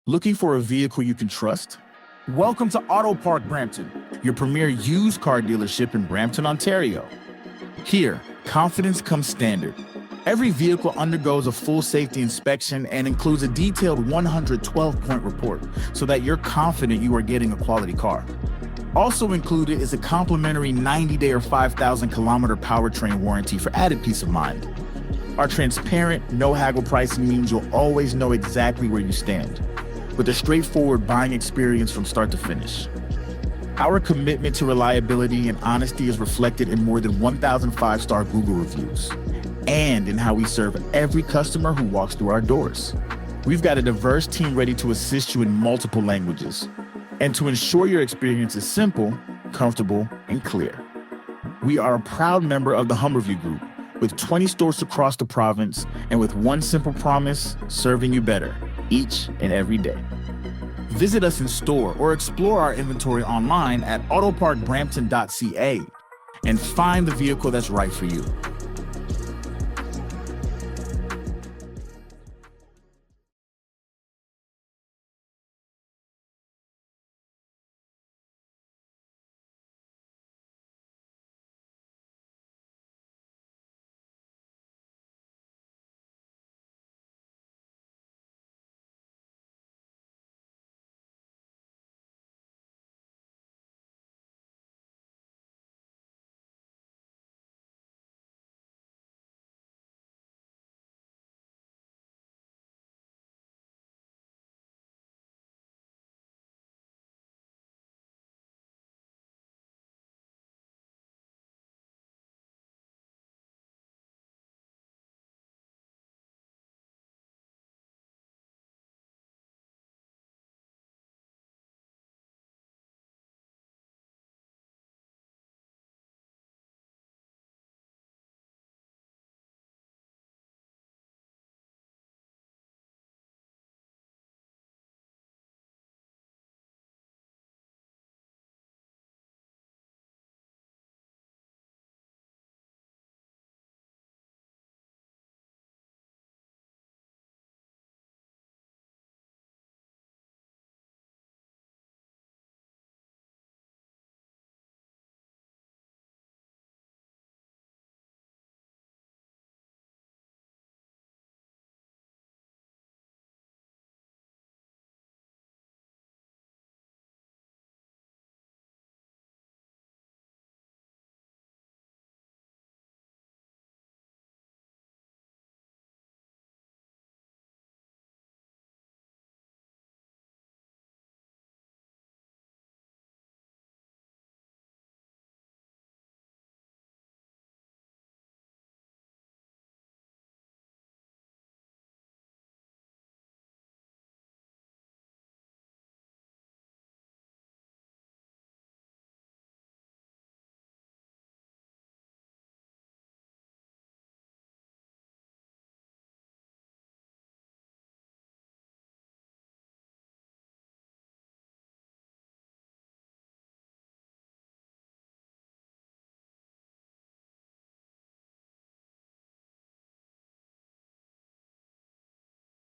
Looking for a vehicle you can trust? Welcome to Auto Park Brampton, your premier used car dealership in Brampton, Ontario. Here, confidence comes standard. Every vehicle undergoes a full safety inspection and includes a detailed 112-point report so that you're confident you are getting a quality car. Also included is a complimentary 90-day or 5,000-kilometer powertrain warranty for added peace of mind. Our transparent, no-haggle pricing means you'll always know exactly where you stand, with a straightforward buying experience from start to finish. Our commitment to reliability and honesty is reflected in more than 1,000 five-star Google reviews, and in how we serve every customer who walks through our doors. We've got a diverse team ready to assist you in multiple languages, and to ensure your experience is simple, comfortable, and clear. We are a proud member of the Humberview Group, with 20 stores across the province, and with one simple promise, serving you better each and every day. Visit us in store or explore our inventory online at autoparkbrampton.ca and find the vehicle that's right for you.